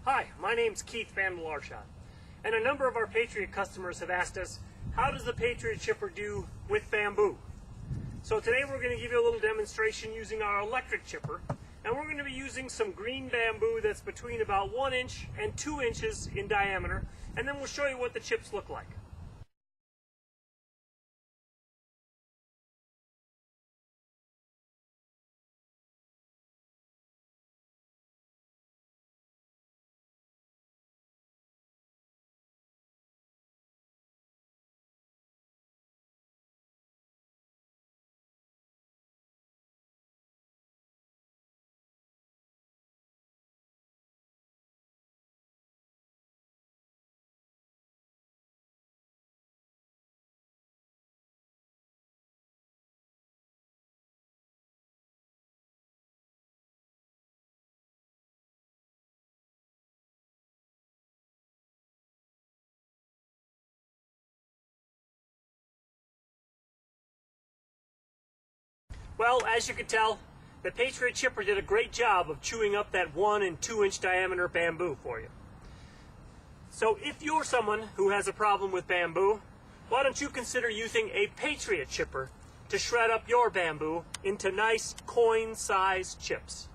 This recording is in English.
Hi, my name's Keith Van Larshat, and a number of our Patriot customers have asked us, how does the Patriot chipper do with bamboo? So today we're going to give you a little demonstration using our electric chipper, and we're going to be using some green bamboo that's between about 1 inch and 2 inches in diameter, and then we'll show you what the chips look like. Well, as you can tell, the Patriot chipper did a great job of chewing up that 1 and 2 inch diameter bamboo for you. So if you're someone who has a problem with bamboo, why don't you consider using a Patriot chipper to shred up your bamboo into nice coin-sized chips.